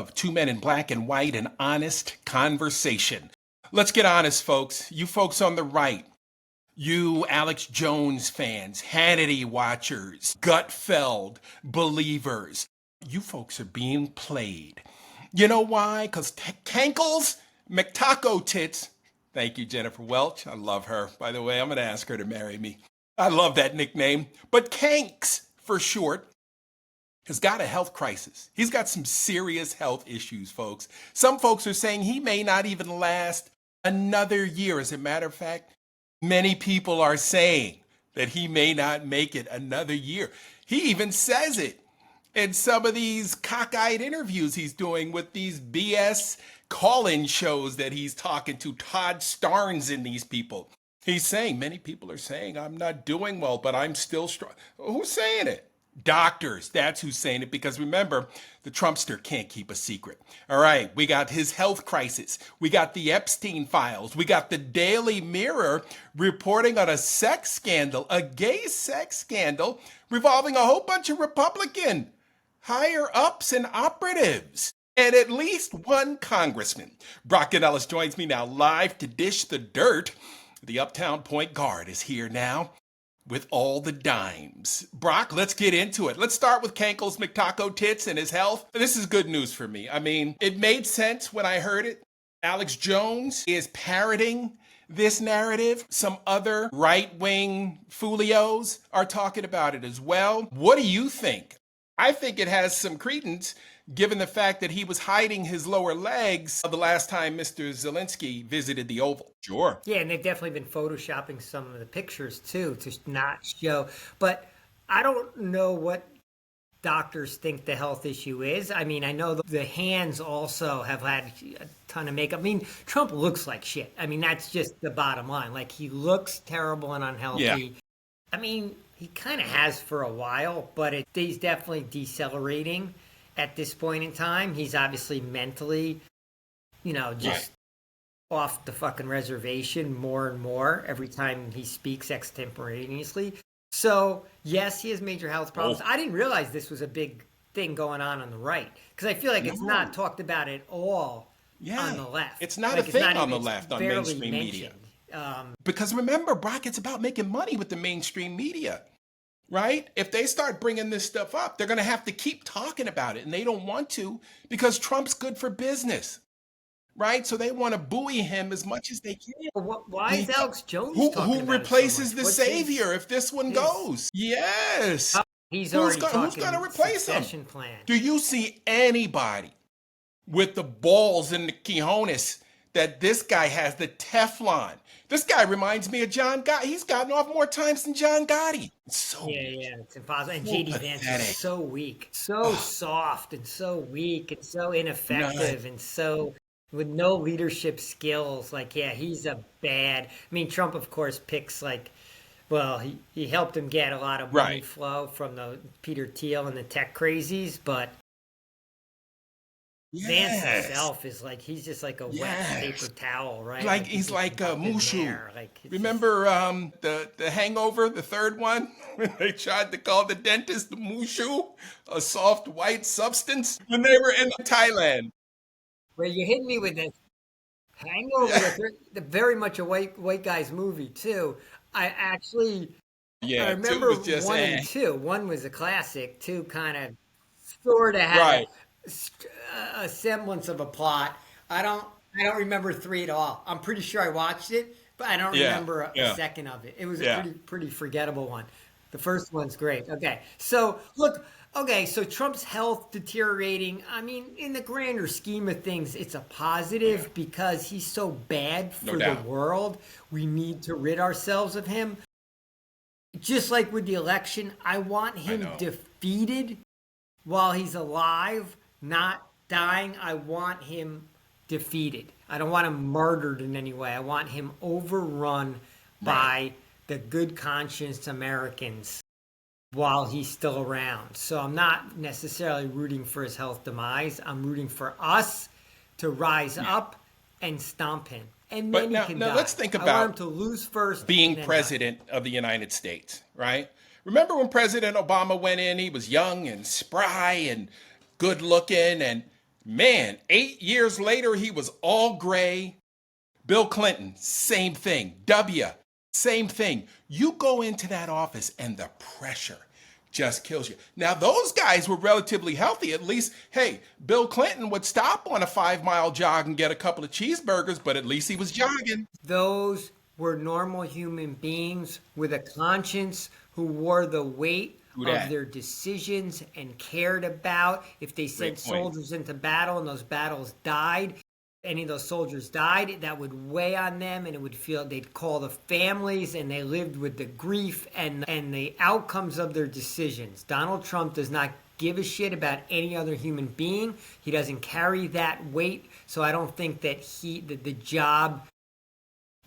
of Two Men in Black and White, an honest conversation. Let's get honest, folks. You folks on the right, you Alex Jones fans, Hannity watchers, Gutfeld believers, you folks are being played. You know why? Because Cankles McTaco Tits, thank you, Jennifer Welch. I love her. By the way, I'm going to ask her to marry me. I love that nickname. But Kanks, for short, has got a health crisis. He's got some serious health issues, folks. Some folks are saying he may not even last another year. As a matter of fact, many people are saying that he may not make it another year. He even says it in some of these cockeyed interviews he's doing with these BS call-in shows that he's talking to Todd Starnes and these people. He's saying, many people are saying, I'm not doing well, but I'm still strong. Who's saying it? Doctors, that's who's saying it, because remember, the Trumpster can't keep a secret. All right, we got his health crisis. We got the Epstein files. We got the Daily Mirror reporting on a sex scandal, a gay sex scandal revolving a whole bunch of Republican higher ups and operatives, and at least one congressman. Brock Ganeles joins me now live to dish the dirt. The Uptown point guard is here now with all the dimes. Brock, let's get into it. Let's start with Cankles McTaco Tits and his health. This is good news for me. I mean, it made sense when I heard it. Alex Jones is parroting this narrative. Some other right-wing folios are talking about it as well. What do you think? I think it has some credence, given the fact that he was hiding his lower legs the last time Mr. Zelensky visited the Oval. Sure. Yeah, and they've definitely been photoshopping some of the pictures too to not show. But I don't know what doctors think the health issue is. I mean, I know the hands also have had a ton of makeup. I mean, Trump looks like shit. I mean, that's just the bottom line. Like, he looks terrible and unhealthy. Yeah. I mean, he kind of has for a while, but he's definitely decelerating at this point in time. He's obviously mentally, just off the fucking reservation more and more every time he speaks extemporaneously. So, yes, he has major health problems. I didn't realize this was a big thing going on the right, because I feel like it's not talked about at all on the left. It's not a thing on the left, on mainstream media. Because remember, Brock, it's about making money with the mainstream media, right? If they start bringing this stuff up, they're going to have to keep talking about it, and they don't want to, because Trump's good for business, right? So they want to buoy him as much as they can. Why is Alex Jones who replaces the savior if this one goes? Yes. Who's going to replace him? Plan. Do you see anybody with the balls and the cojones that this guy has, the Teflon? This guy reminds me of John Gotti. He's gotten off more times than John Gotti. It's so weak. It's impossible. And JD Vance is so weak, so soft, and so weak, and so ineffective, and so with no leadership skills. Like, he's a bad. I mean, Trump, of course, picks he helped him get a lot of money flow from the Peter Thiel and the tech crazies, but Vance himself is like, he's just like a wet paper towel, right? Like he's like a Mushu. Remember the Hangover, the third one? They tried to call the dentist the Mushu, a soft white substance, when they were in Thailand. Well, you hit me with this Hangover, very much a white guy's movie too. I remember one and two. One was a classic. Two kind of sort of had a semblance of a plot. I don't remember three at all. I'm pretty sure I watched it, but I don't remember a second of it. It was a pretty forgettable one. The first one's great. Okay, so look. Okay, so Trump's health deteriorating. I mean, in the grander scheme of things, it's a positive because he's so bad for the world. We need to rid ourselves of him. Just like with the election, I want him defeated while he's alive, not dying. I want him defeated. I don't want him murdered in any way. I want him overrun by the good conscience Americans while he's still around. So I'm not necessarily rooting for his health demise. I'm rooting for us to rise up and stomp him. And then he can die. Let's think about I want him to lose first, being president of the United States, right? Remember when President Obama went in, he was young and spry and good looking, and Man, 8 years later, he was all gray. Bill Clinton, same thing. W, same thing. You go into that office and the pressure just kills you. Now, those guys were relatively healthy. At least, hey, Bill Clinton would stop on a 5-mile jog and get a couple of cheeseburgers, but at least he was jogging. Those were normal human beings with a conscience who wore the weight of their decisions and cared about if they sent soldiers into battle and those battles died. Any of those soldiers died, that would weigh on them, and it would feel they'd call the families, and they lived with the grief and the outcomes of their decisions. Donald Trump does not give a shit about any other human being. He doesn't carry that weight, so I don't think that the job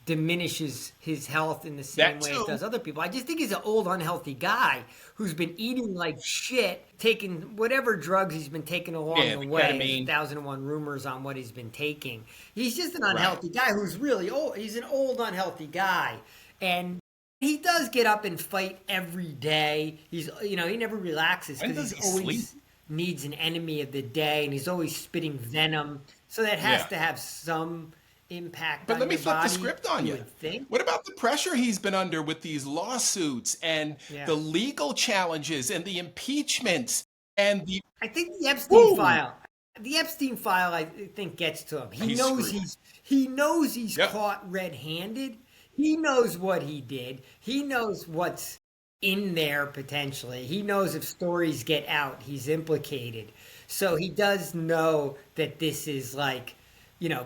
diminishes his health in the same way it does other people. I just think he's an old, unhealthy guy who's been eating like shit, taking whatever drugs he's been taking along the way. 1,001 rumors on what he's been taking. He's just an unhealthy guy who's really old. He's an old, unhealthy guy. And he does get up and fight every day. He never relaxes because he always needs an enemy of the day, and he's always spitting venom. So that has to have some impact. But let me flip the script on you. What about the pressure he's been under with these lawsuits and the legal challenges and the impeachments and the? I think the Epstein file. The Epstein file, I think, gets to him. He knows he's caught red-handed. He knows what he did. He knows what's in there potentially. He knows if stories get out, he's implicated. So he does know that this is like,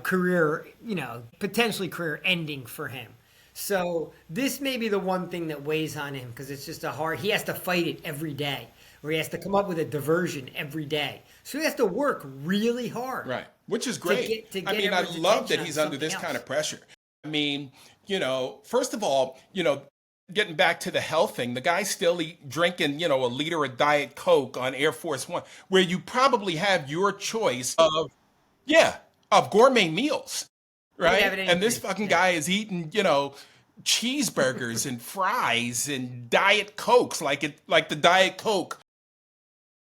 career, potentially career ending for him. So this may be the one thing that weighs on him because it's just he has to fight it every day, or he has to come up with a diversion every day. So he has to work really hard. Right, which is great. I love that he's under this kind of pressure. First of all, getting back to the health thing, the guy's still drinking, a liter of Diet Coke on Air Force One, where you probably have your choice of gourmet meals, right? And this fucking guy is eating, cheeseburgers and fries and Diet Cokes like the Diet Coke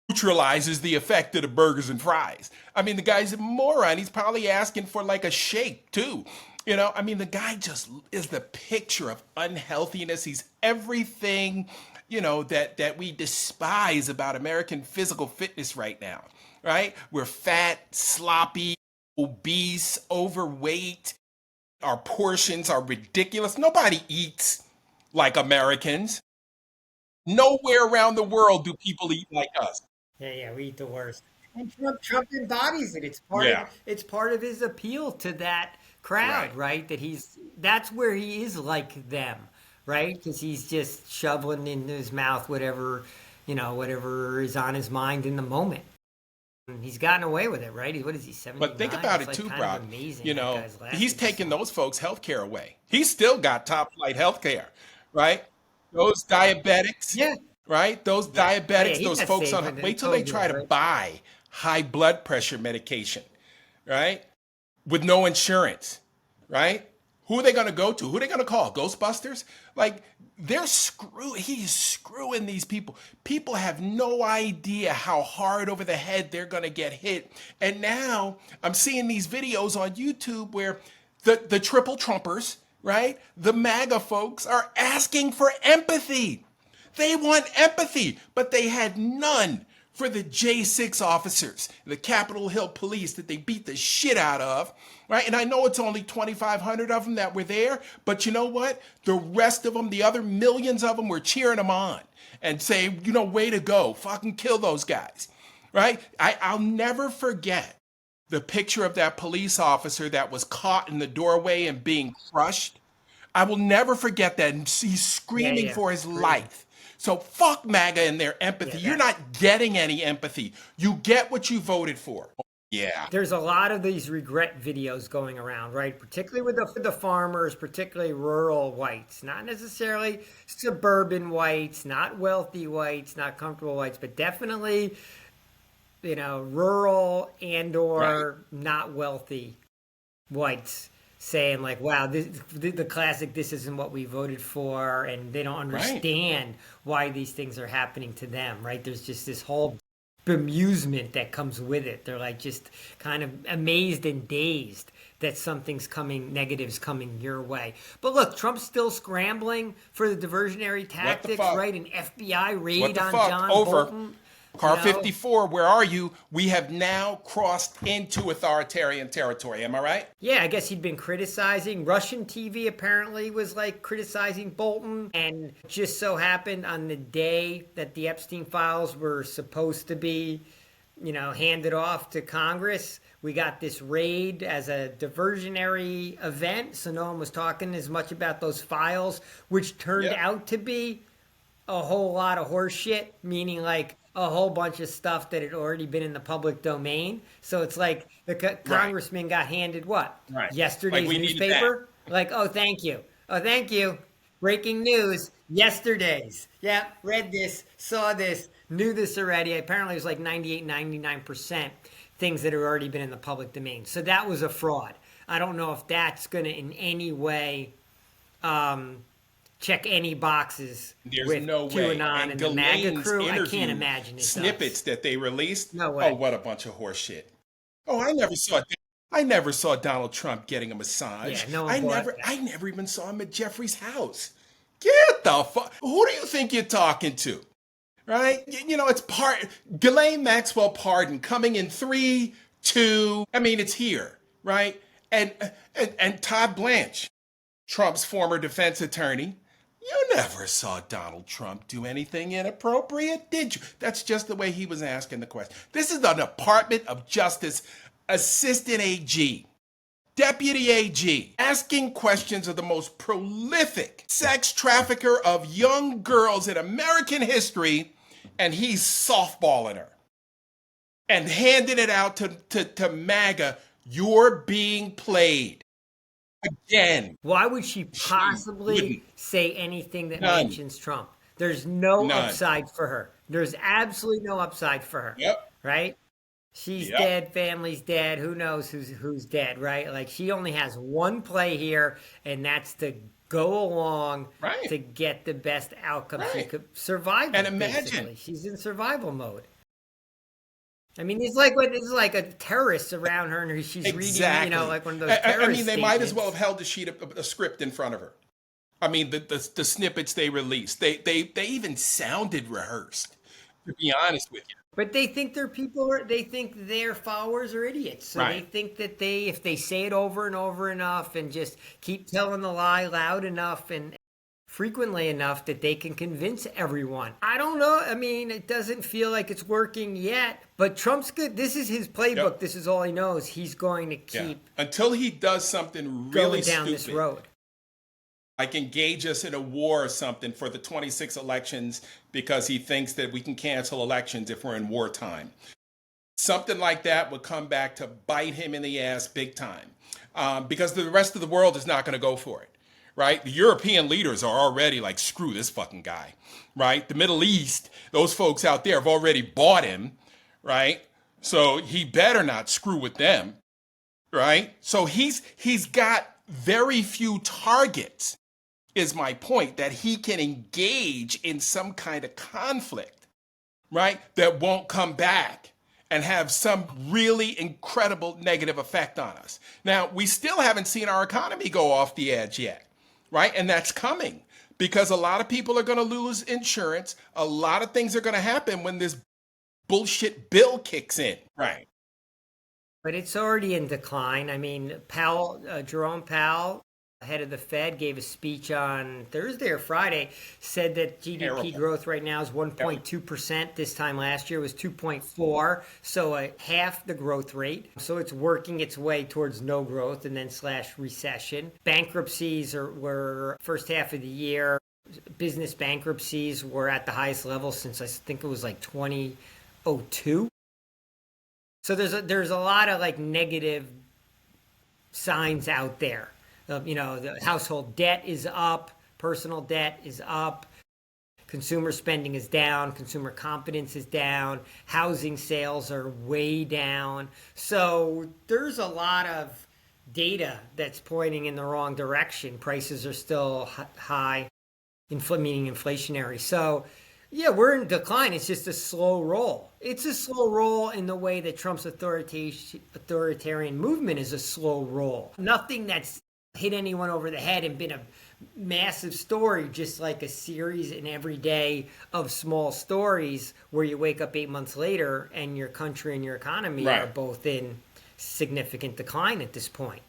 neutralizes the effect of the burgers and fries. The guy's a moron. He's probably asking for like a shake too. The guy just is the picture of unhealthiness. He's everything, that we despise about American physical fitness right now, right? We're fat, sloppy, obese, overweight. Our portions are ridiculous. Nobody eats like Americans. Nowhere around the world do people eat like us. Yeah, we eat the worst. And Trump embodies it. It's part of his appeal to that crowd, right? That's where he is like them, right? Because he's just shoveling into his mouth whatever is on his mind in the moment. He's gotten away with it, right? What is he, 79? But think about it too, Brock. He's taking those folks' health care away. He's still got top-flight health care, right? Those diabetics, right? Those diabetics, those folks wait till they try to buy high blood pressure medication, right? With no insurance, right? Who are they going to go to? Who are they going to call? Ghostbusters? He's screwing these people. People have no idea how hard over the head they're going to get hit. And now I'm seeing these videos on YouTube where the triple Trumpers, right? The MAGA folks are asking for empathy. They want empathy, but they had none for the J6 officers, the Capitol Hill police that they beat the shit out of, right? And I know it's only 2,500 of them that were there, but you know what? The rest of them, the other millions of them, were cheering them on and saying, way to go, fucking kill those guys, right? I'll never forget the picture of that police officer that was caught in the doorway and being crushed. I will never forget that. And he's screaming for his life. So fuck MAGA and their empathy. You're not getting any empathy. You get what you voted for. Yeah. There's a lot of these regret videos going around, right? Particularly with the farmers, particularly rural whites, not necessarily suburban whites, not wealthy whites, not comfortable whites, but definitely, rural and/or not wealthy whites. Saying like, wow, the classic, this isn't what we voted for, and they don't understand why these things are happening to them, right? There's just this whole bemusement that comes with it. They're like just kind of amazed and dazed that negative's coming your way. But look, Trump's still scrambling for the diversionary tactics, right? An FBI raid on John Bolton. Car 54, where are you? We have now crossed into authoritarian territory. Am I right? Yeah, I guess he'd been criticizing. Russian TV apparently was like criticizing Bolton. And just so happened on the day that the Epstein files were supposed to be, handed off to Congress, we got this raid as a diversionary event. So no one was talking as much about those files, which turned out to be a whole lot of horse shit, meaning like a whole bunch of stuff that had already been in the public domain. So it's like the congressman got handed what? Right. Yesterday's newspaper? Like, oh, thank you. Oh, thank you. Breaking news. Yesterday's. Yeah, read this, saw this, knew this already. Apparently it was like 98, 99% things that had already been in the public domain. So that was a fraud. I don't know if that's going to in any way check any boxes. There's with no QAnon way. And the MAGA crew. I can't imagine it. Snippets that they released. No way. Oh, what a bunch of horse shit. Oh, I never saw Donald Trump getting a massage. Yeah, no I one never even saw him at Jeffrey's house. Get the fuck. Who do you think you're talking to? Right? It's Ghislaine Maxwell pardon coming in 3, 2. I mean, it's here, right? And Todd Blanche, Trump's former defense attorney. You never saw Donald Trump do anything inappropriate, did you? That's just the way he was asking the question. This is the Department of Justice Assistant AG, Deputy AG, asking questions of the most prolific sex trafficker of young girls in American history, and he's softballing her and handing it out to MAGA. You're being played. Again. Why would she possibly say anything that mentions Trump? There's no upside for her. There's absolutely no upside for her. Yep. Right? She's dead, family's dead, who knows who's dead, right? Like she only has one play here, and that's to go along to get the best outcome she could survive. And imagine basically. She's in survival mode. I mean, it's like a terrorist around her, and she's reading, like one of those terrorist I mean, they might as statements. well have held a script in front of her. I mean, the snippets they released, they even sounded rehearsed, to be honest with you. But they think they think their followers are idiots. So they think that if they say it over and over enough and just keep telling the lie loud enough and frequently enough that they can convince everyone. I don't know. I mean, it doesn't feel like it's working yet, but Trump's good. This is his playbook. Yep. This is all he knows. He's going to keep until he does something really going down this road. Like engage us in a war or something for the 26 elections because he thinks that we can cancel elections if we're in wartime. Something like that would come back to bite him in the ass big time because the rest of the world is not going to go for it. Right? The European leaders are already like, screw this fucking guy, right? The Middle East, those folks out there have already bought him, right? So he better not screw with them, right? So he's got very few targets, is my point, that he can engage in some kind of conflict, right? That won't come back and have some really incredible negative effect on us. Now, we still haven't seen our economy go off the edge yet. Right? And that's coming because a lot of people are going to lose insurance. A lot of things are going to happen when this bullshit bill kicks in. Right. But it's already in decline. I mean, Jerome Powell, head of the Fed, gave a speech on Thursday or Friday, said that GDP growth right now is 1.2%. This time last year was 2.4, so half the growth rate. So it's working its way towards no growth and then / recession. Bankruptcies were first half of the year. Business bankruptcies were at the highest level since I think it was like 2002. So there's a lot of like negative signs out there. The household debt is up, personal debt is up, consumer spending is down, consumer confidence is down, housing sales are way down. So there's a lot of data that's pointing in the wrong direction. Prices are still high, meaning inflationary. So, Yeah, we're in decline. It's just a slow roll. It's a slow roll in the way that Trump's authoritarian movement is a slow roll. Nothing that's hit anyone over the head and been a massive story, just like a series in every day of small stories where you wake up 8 months later and your country and your economy are both in significant decline at this point.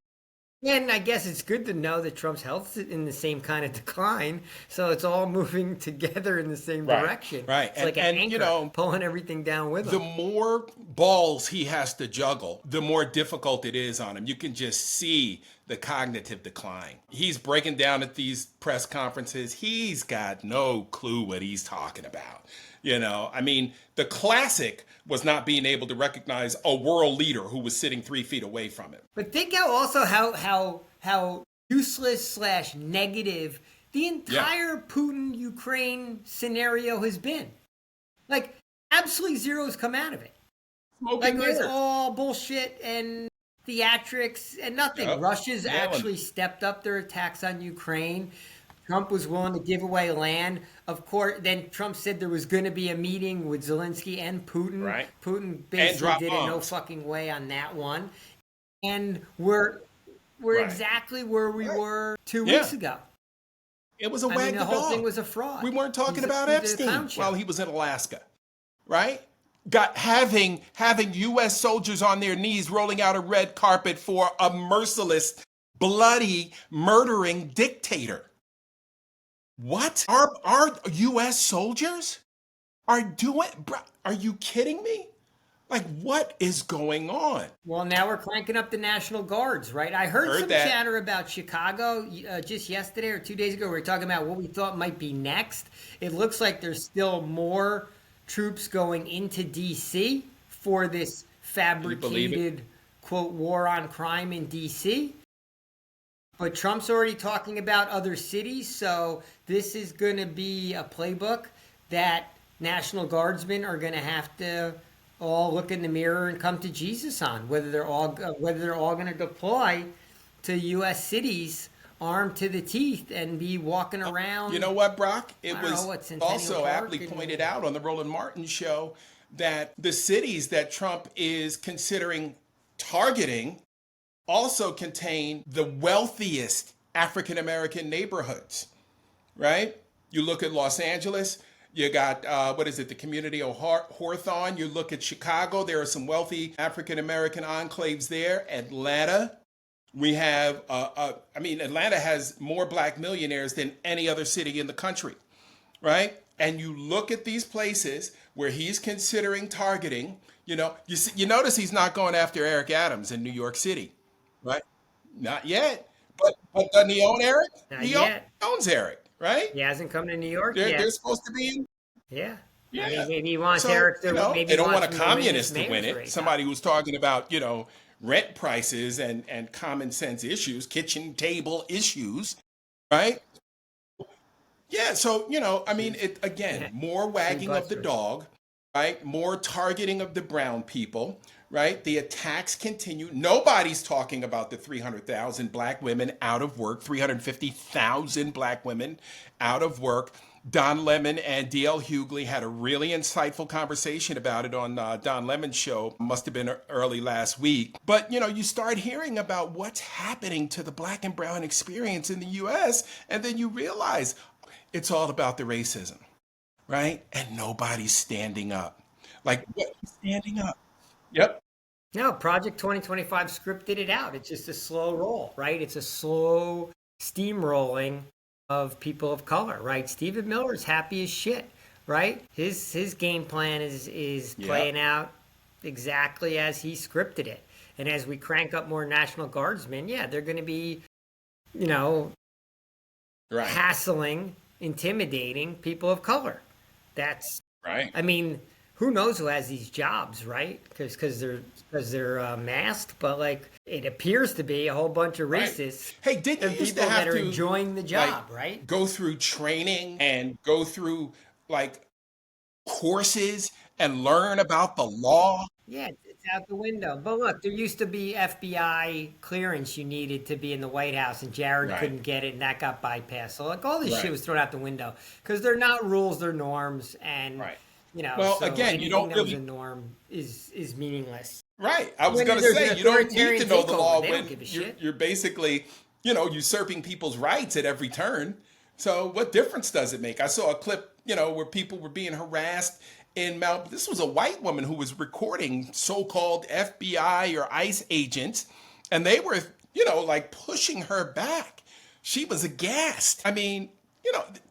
And I guess it's good to know that Trump's health's in the same kind of decline, so it's all moving together in the same direction. Right. It's like an anchor pulling everything down with the him. more balls he has to juggle, the more difficult it is on him. You can just see the cognitive decline. He's breaking down at these press conferences. He's got no clue what he's talking about. I mean, the classic was not being able to recognize a world leader who was sitting 3 feet away from him. But think how useless / negative the entire Putin-Ukraine scenario has been. Like, absolutely zero has come out of it. Like, it was all bullshit and theatrics and nothing. Russia's actually stepped up their attacks on Ukraine. Trump was willing to give away land. Of course, then Trump said there was going to be a meeting with Zelensky and Putin. Right. Putin basically did it no fucking way on that one. And we're exactly where we were 2 weeks ago. It was a wag the dog. The whole thing was a fraud. We weren't talking about Epstein while he was in Alaska, right? Having U.S. soldiers on their knees rolling out a red carpet for a merciless, bloody, murdering dictator. What? Our U.S. soldiers are doing? Are you kidding me? Like, what is going on? Well, now we're cranking up the National Guards, right? I heard some chatter about Chicago just yesterday or 2 days ago. We were talking about what we thought might be next. It looks like there's still more troops going into D.C. for this fabricated, quote, war on crime in D.C. But Trump's already talking about other cities, so this is going to be a playbook that National Guardsmen are going to have to all look in the mirror and come to Jesus on, whether they're all going to deploy to U.S. cities armed to the teeth and be walking around. You know what, Brock? It was also aptly pointed out on the Roland Martin show that the cities that Trump is considering targeting also contain the wealthiest African-American neighborhoods, right? You look at Los Angeles, you got, the community of Hawthorne. You look at Chicago, there are some wealthy African-American enclaves there. Atlanta, we have, Atlanta has more black millionaires than any other city in the country, right? And you look at these places where he's considering targeting, you notice he's not going after Eric Adams in New York City. Right? Not yet. But doesn't he own Eric? He owns Eric, right? He hasn't come to New York yet. They're supposed to be in. Yeah. Maybe he wants Eric to maybe they don't want a communist to win it. Somebody who's talking about, rent prices and common sense issues, kitchen table issues, right? Yeah, so, more wagging of the dog, right? More targeting of the brown people. Right? The attacks continue. Nobody's talking about the 300,000 black women out of work, 350,000 black women out of work. Don Lemon and D.L. Hughley had a really insightful conversation about it on Don Lemon's show. Must have been early last week. But, you start hearing about what's happening to the black and brown experience in the U.S., and then you realize it's all about the racism, right? And nobody's standing up. Like, what? Standing up. Yep. No, Project 2025 scripted it out. It's just a slow roll, right? It's a slow steamrolling of people of color, right? Stephen Miller's happy as shit, right? His game plan is playing out exactly as he scripted it. And as we crank up more National Guardsmen, they're going to be, hassling, intimidating people of color. That's right. I mean, who knows who has these jobs, right? Because they're masked, but like it appears to be a whole bunch of racists. Hey, didn't you used to have that are to enjoying the job, right? Go through training and go through like courses and learn about the law? Yeah, out the window. But look, there used to be FBI clearance you needed to be in the White House, and Jared couldn't get it, and that got bypassed. So like all this shit was thrown out the window because they're not rules, they're norms, and well, so again, you don't that really was a norm is meaningless. Right. I was going to say, you don't need to know the law when you're basically, usurping people's rights at every turn. So what difference does it make? I saw a clip, where people were being harassed this was a white woman who was recording so-called FBI or ICE agents, and they were, like pushing her back. She was aghast. I mean,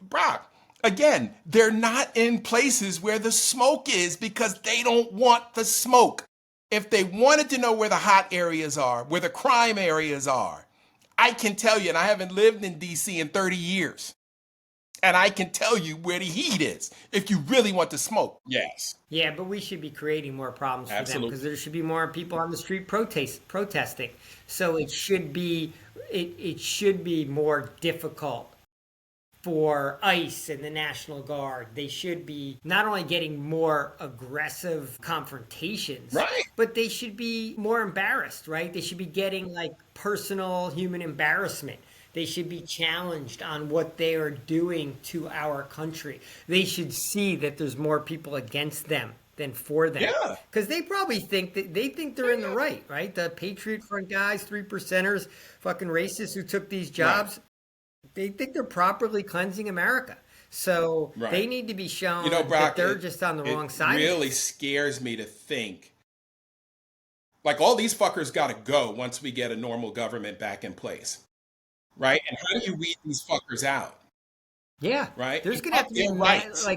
Brock, again, they're not in places where the smoke is because they don't want the smoke. If they wanted to know where the hot areas are, where the crime areas are, I can tell you, and I haven't lived in DC in 30 years, and I can tell you where the heat is if you really want to smoke. Yes. Yeah, but we should be creating more problems for them because there should be more people on the street protesting. So it should be more difficult for ICE and the National Guard. They should be not only getting more aggressive confrontations, but they should be more embarrassed, right? They should be getting like personal human embarrassment. They should be challenged on what they are doing to our country. They should see that there's more people against them than for them. Yeah. Because they probably think they're in the right? The Patriot Front guys, 3%ers, fucking racists who took these jobs. They think they're properly cleansing America. So they need to be shown Brock, that they're just on the wrong side. It really scares me to think. Like all these fuckers got to go once we get a normal government back in place. Right? And how do you weed these fuckers out? Yeah. Right? There's going to have to be rights.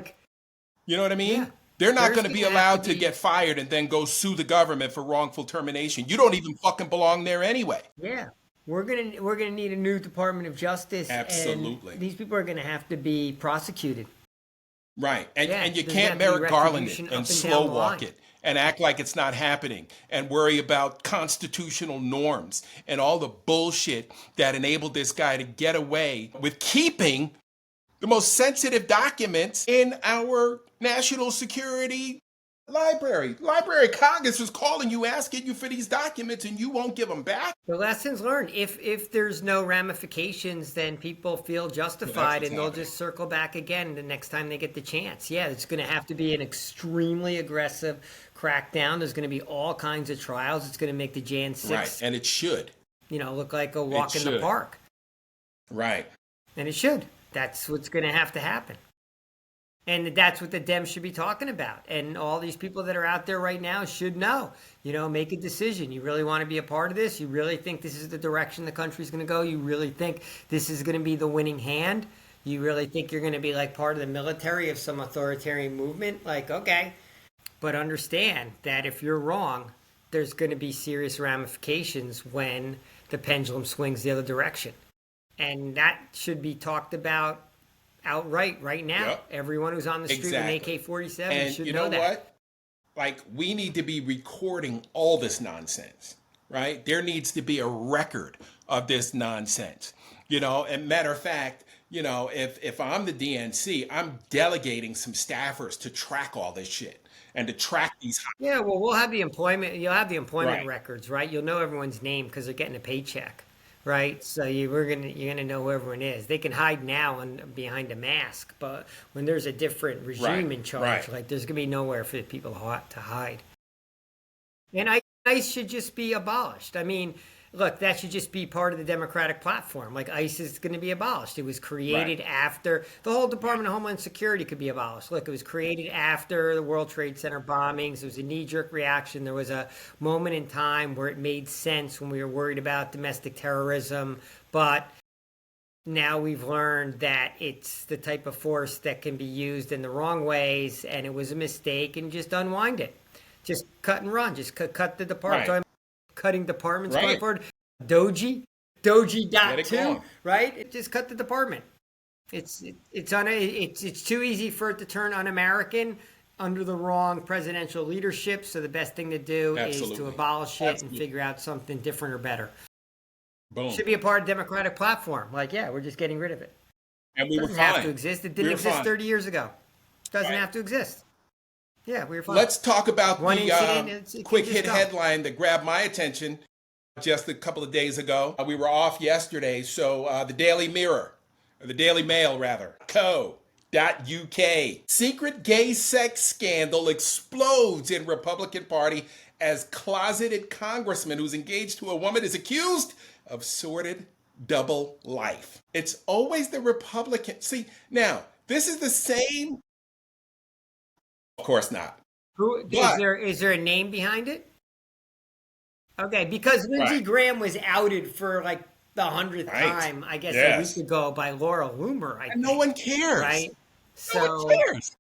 You know what I mean? Yeah. They're not going to be allowed to get fired and then go sue the government for wrongful termination. You don't even fucking belong there anyway. Yeah. We're gonna need a new Department of Justice. Absolutely. And these people are gonna have to be prosecuted. Right. And you can't Merrick Garland it and slow walk it and act like it's not happening and worry about constitutional norms and all the bullshit that enabled this guy to get away with keeping the most sensitive documents in our national security library. Library of Congress is calling you, asking you for these documents, and you won't give them back. The lessons learned. If there's no ramifications, then people feel justified, and they'll just circle back again the next time they get the chance. Yeah, it's going to have to be an extremely aggressive crackdown. There's going to be all kinds of trials. It's going to make the Jan 6, right, and it should, look like a walk in the park. Right. And it should. That's what's going to have to happen. And that's what the Dems should be talking about. And all these people that are out there right now should know, make a decision. You really want to be a part of this? You really think this is the direction the country's going to go? You really think this is going to be the winning hand? You really think you're going to be like part of the military of some authoritarian movement? Like, okay. But understand that if you're wrong, there's going to be serious ramifications when the pendulum swings the other direction. And that should be talked about outright right now. Yep. Everyone who's on the street with an AK-47 should know that. And you know what? Like, we need to be recording all this nonsense, right? There needs to be a record of this nonsense. And matter of fact, if I'm the DNC, I'm delegating some staffers to track all this shit and to track these. Yeah, well, we'll have the employment. You'll have the employment records, right? You'll know everyone's name because they're getting a paycheck. Right, so you're gonna know who everyone is. They can hide now behind a mask, but when there's a different regime in charge, like there's gonna be nowhere for people to hide. And ICE should just be abolished. I mean, look, that should just be part of the Democratic platform. Like ICE is going to be abolished. It was created after the whole Department of Homeland Security could be abolished. Look, it was created after the World Trade Center bombings. It was a knee-jerk reaction. There was a moment in time where it made sense when we were worried about domestic terrorism. But now we've learned that it's the type of force that can be used in the wrong ways, and it was a mistake, and just unwind it. Just cut and run. Just cut the department. Cutting departments going forward. Doji.2, right? It just cut the department. It's too easy for it to turn un-American under the wrong presidential leadership. So the best thing to do is to abolish it and figure out something different or better. Boom. It should be a part of the Democratic platform. Like, we're just getting rid of it. And we doesn't have to exist. It didn't exist 30 years ago. It doesn't have to exist. Yeah, we were fine. Let's talk about One the incident, it quick can just hit go. headline that grabbed my attention just a couple of days ago. We were off yesterday, so the Daily Mirror, or the Daily Mail rather, co.uk. Secret gay sex scandal explodes in Republican Party as closeted congressman who's engaged to a woman is accused of sordid double life. It's always the Republican. See, now, this is the same. Of course not. Who But, is there a name behind it? Okay, because Lindsey right, Graham was outed for like the 100th right. time, I guess, a week Yes. ago by Laura Loomer, I And no think. one cares. Right? No one So, cares.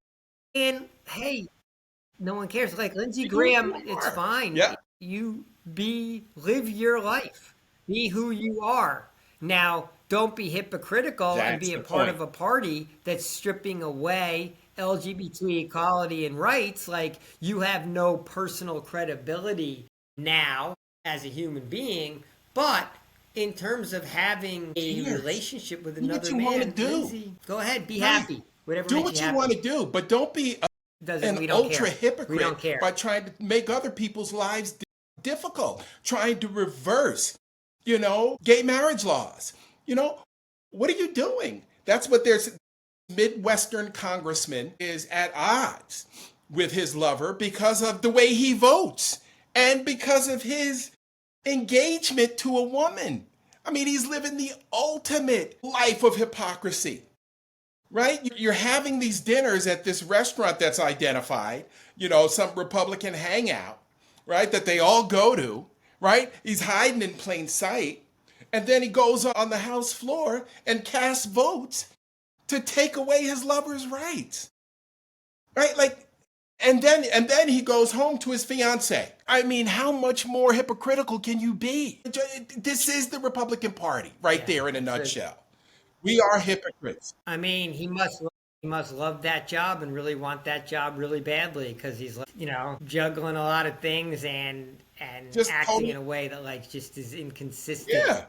and hey, no one cares. Like Lindsey You do what Graham, you it's are. fine. Yeah, You live your life, be who you are. Now, don't be hypocritical and that's be a the part point. of a party that's stripping away LGBT equality and rights. Like you have no personal credibility now as a human being, but in terms of having a Cares. relationship with Do what another you want to man, do. Lindsay, go ahead, be Right. happy. Whatever Do makes what you you want happy. to do, but don't be Doesn't an we don't ultra care. We hypocrite don't care. by trying to make other people's lives difficult, trying to reverse, gay marriage laws. What are you doing? That's what there's Midwestern congressman is at odds with his lover because of the way he votes and because of his engagement to a woman. I mean, he's living the ultimate life of hypocrisy, right? You're having these dinners at this restaurant that's identified, some Republican hangout, right? That they all go to, right? He's hiding in plain sight. And then he goes on the House floor and casts votes to take away his lover's rights, right? Like, and then he goes home to his fiance. I mean, how much more hypocritical can you be? This is the Republican Party right Yeah, there in a that's it. nutshell. We are hypocrites. I mean, he must love that job and really want that job really badly because he's like, juggling a lot of things and Just acting total, in a way that like just is inconsistent yeah,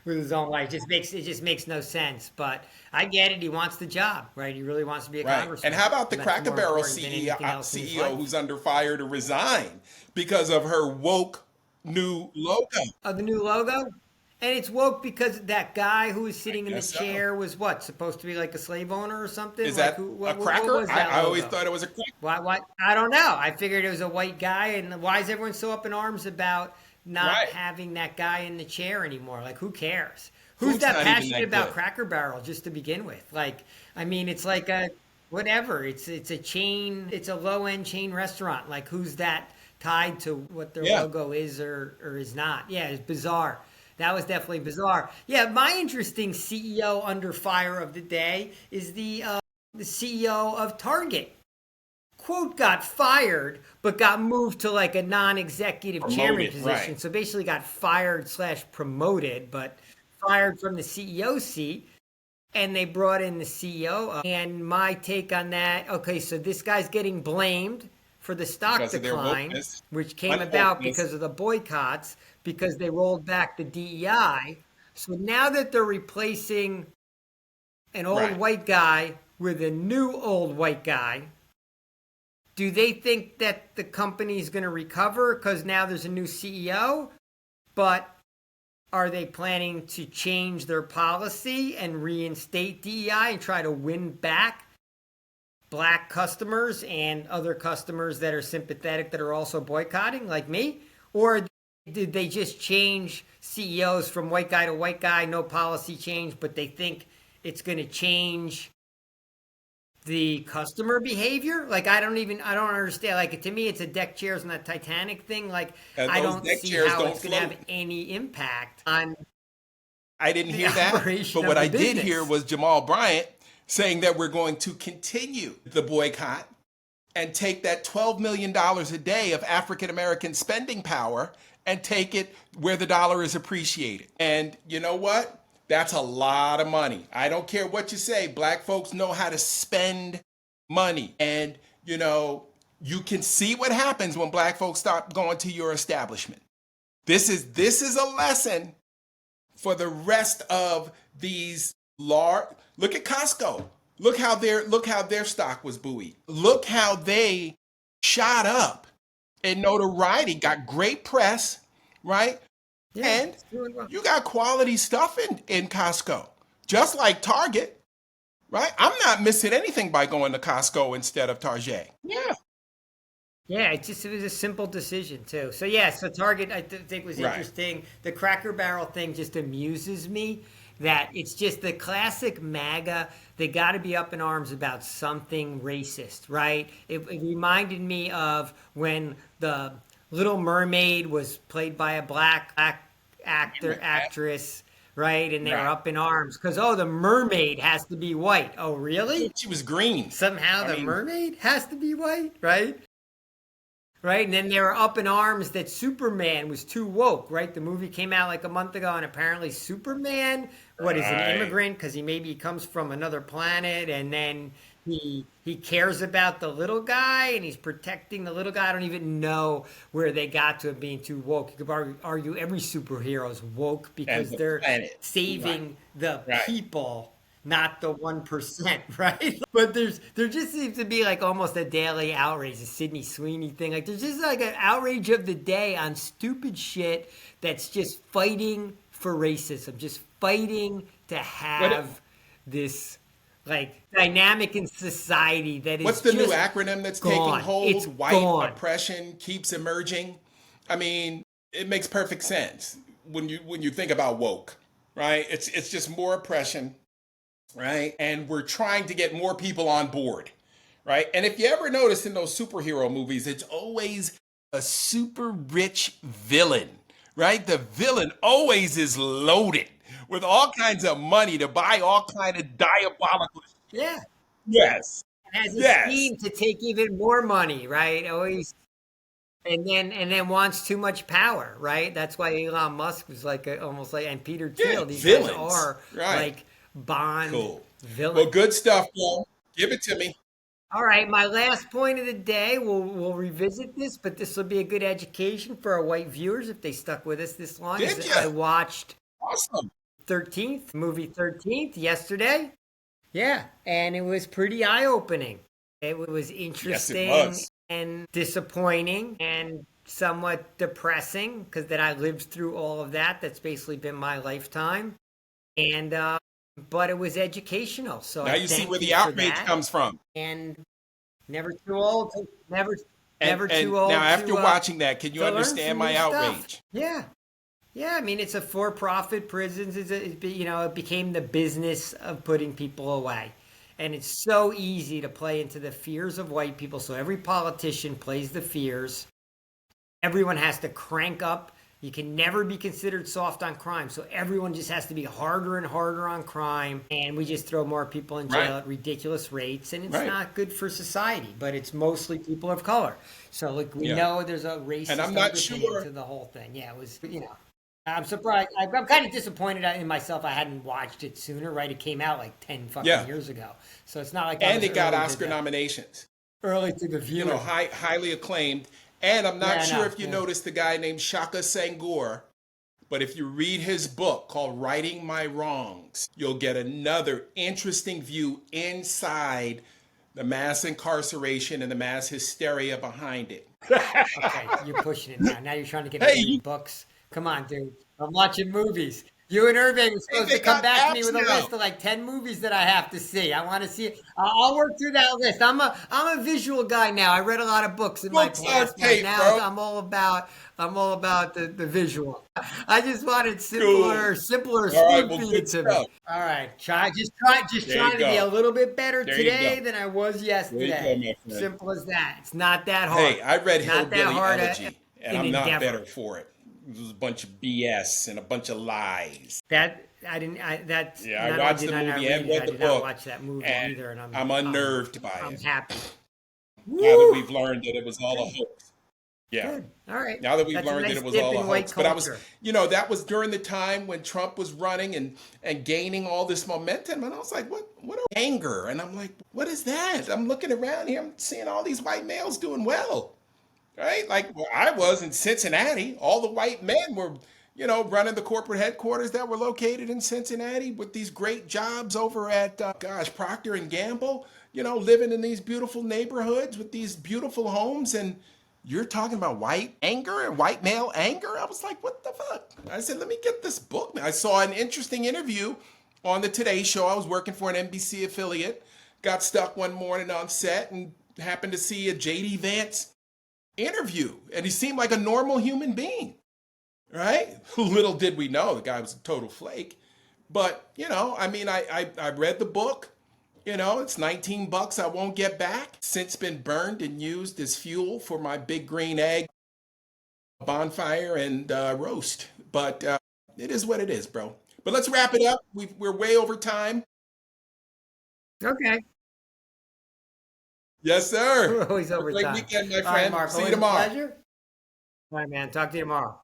with his own life. It just makes no sense. But I get it. He wants the job, right? He really wants to be a right. And congressman. how about the And that's Cracker more Barrel important than anything else in his CEO life. who's under fire to resign because of her woke new logo? The new logo. And it's woke because that guy who was I sitting in the guess so. chair was what, supposed to be like a slave owner or something? Is Like that who a what cracker? was that I always logo? thought it was a cracker. Why I don't know. I figured it was a white guy, and why is everyone so up in arms about not Right. having that guy in the chair anymore? Like who cares? Who's Food's that not even passionate that about good. Cracker Barrel just to begin with? Like I mean it's like a whatever. It's a chain, it's a low end chain restaurant. Like who's that tied to what their Yeah. logo is or is not? Yeah, it's bizarre. That was definitely bizarre. Yeah, my interesting CEO under fire of the day is the CEO of Target. Quote got fired, but got moved to like a non-executive chairman Promoted, position. right. So basically got fired slash promoted, but fired from the CEO seat. And they brought in the CEO. And my take on that, okay, so this guy's getting blamed for the stock Because of their decline, wokeness, which came about unwokeness. because of the boycotts, because they rolled back the DEI. So now that they're replacing an old Right. white guy with a new old white guy, do they think that the company's going to recover because now there's a new CEO? But are they planning to change their policy and reinstate DEI and try to win back black customers and other customers that are sympathetic that are also boycotting, like me? Or did they just change CEOs from white guy to white guy, no policy change, but they think it's going to change the customer behavior? Like I don't understand. Like to me, it's a deck chairs on that Titanic thing. Like And I those don't deck see chairs how don't it's going to float. have any impact on I didn't the hear that. operation But of what the I did business. hear was Jamal Bryant saying that we're going to continue the boycott and take that $12 million a day of African American spending power and take it where the dollar is appreciated. And you know what? That's a lot of money. I don't care what you say. Black folks know how to spend money. And, you can see what happens when black folks stop going to your establishment. This is a lesson for the rest of these large. Look at Costco. Look how their stock was buoyed. Look how they shot up in notoriety, got great press, right? Yeah, And it's doing well. you got quality stuff in Costco, just like Target, right? I'm not missing anything by going to Costco instead of Target. Yeah, Yeah, it was a simple decision too. So yeah, so Target think was right. interesting. The Cracker Barrel thing just amuses me that it's just the classic MAGA. They got to be up in arms about something racist, right? It reminded me of when the Little Mermaid was played by a black actress, right? And they were Right. up in arms because oh, the mermaid has to be white. Oh, I really? thought she was green. Somehow I the mean, mermaid has to be white, right? Right, and then they were up in arms that Superman was too woke, right? The movie came out like a month ago, and apparently Superman, what is an right. immigrant because he maybe comes from another planet, and then he cares about the little guy, and he's protecting the little guy. I don't even know where they got to it being too woke. You could argue every superhero is woke And because the they're planet. Right. saving the Right. people, not the 1%, right? But there just seems to be like almost a daily outrage, the Sydney Sweeney thing. Like there's just like an outrage of the day on stupid shit that's just fighting for racism, just fighting to What? have this like dynamic in society that What's is the new just acronym that's taking gone. It's hold? White gone. oppression keeps emerging. I mean, it makes perfect sense when you think about woke, right? It's just more oppression, right? And we're trying to get more people on board, right? And if you ever notice in those superhero movies, it's always a super rich villain, right? The villain always is loaded with all kinds of money to buy all kind of diabolical. Yeah. Yes. And has a Yes. scheme to take even more money, right? Always and then wants too much power, right? That's why Elon Musk was like almost like and Peter Yeah. Thiel. These guys Villains. are Right. like Bond Cool. Well, villains. good stuff, Paul. Give it to me. All right, my last point of the day. We'll revisit this, but this will be a good education for our white viewers if they stuck with us this long. Did Is you? I watched Awesome. 13th movie 13th yesterday. Yeah, and it was pretty eye opening. It was Yes, it interesting was. and disappointing and somewhat depressing because that I lived through all of that. That's basically been my lifetime. And but it was educational, so Now I you see thank where you the for outrage that. comes from. And never too old, never And too now old after watching that, can you to learn understand some my new stuff. outrage? Yeah. Yeah, I mean it's a for-profit prisons. It became the business of putting people away, and it's so easy to play into the fears of white people. So every politician plays the fears. Everyone has to crank up. You can never be considered soft on crime, so everyone just has to be harder and harder on crime, and we just throw more people in jail Right. at ridiculous rates, and it's Right. not good for society. But it's mostly people of color, so like we Yeah. know there's a And I'm racist not underpinning sure. to the whole thing. Yeah, it was. I'm surprised. I'm kind of disappointed in myself. I hadn't watched it sooner. Right, it came out like 10 fucking Yeah. years ago, so it's not like I And was it got Oscar nominations. early to the viewing. Highly acclaimed. And I'm Yeah, not I sure know. if you Yeah. noticed the guy named Shaka Senghor, but if you read his book called Righting My Wrongs, you'll get another interesting view inside the mass incarceration and the mass hysteria behind it. Okay, you're pushing it now. Now you're trying to get me Hey, to read books. Come on, dude. I'm watching movies. You and Irving were supposed they to come got back to me apps with a now. list of like 10 movies that I have to see. I want to see it. I'll work through that list. I'm a visual guy now. I read a lot of books in my Books on past, but tape, now bro. I'm all about the visual. I just wanted Cool. simpler All right, spoon well, feed good it to me. stuff. All right, just There you trying to be a go. little bit better There you today go. than I was There you go, yesterday. my friend. Simple as that. It's not that hard. Hey, I read Not that Hillbilly hard Elegy, and an I'm not endeavor. better for it. It was a bunch of BS and a bunch of lies. That I didn't. That's Yeah, I not only watched did the I not movie read and it, read I the did not book, watch that movie and either, and I'm unnerved by I'm it. happy. Now that Woo! we've learned that it was all a hoax. Yeah. Good. All right. Now that we've That's a learned that nice it was dip all a in white hoax. But culture. that was during the time when Trump was running and gaining all this momentum. And I was like, what anger? And I'm like, what is that? I'm looking around here, I'm seeing all these white males doing well. Right? Like where I was in Cincinnati, all the white men were running the corporate headquarters that were located in Cincinnati with these great jobs over at, Procter and Gamble, living in these beautiful neighborhoods with these beautiful homes. And you're talking about white anger and white male anger. I was like, what the fuck? I said, let me get this book. I saw an interesting interview on the Today Show. I was working for an NBC affiliate, got stuck one morning on set and happened to see a JD Vance interview. And he seemed like a normal human being, right? Little did we know the guy was a total flake. But, I read the book. It's $19 I won't get back. Since been burned and used as fuel for my big green egg bonfire and roast. But it is what it is, bro. But let's wrap it up. We're way over time. Okay. Yes, sir. We're always Have a over great time. weekend, my All right, friend. Mark, See you always a tomorrow. pleasure. All right, man. Talk to you tomorrow.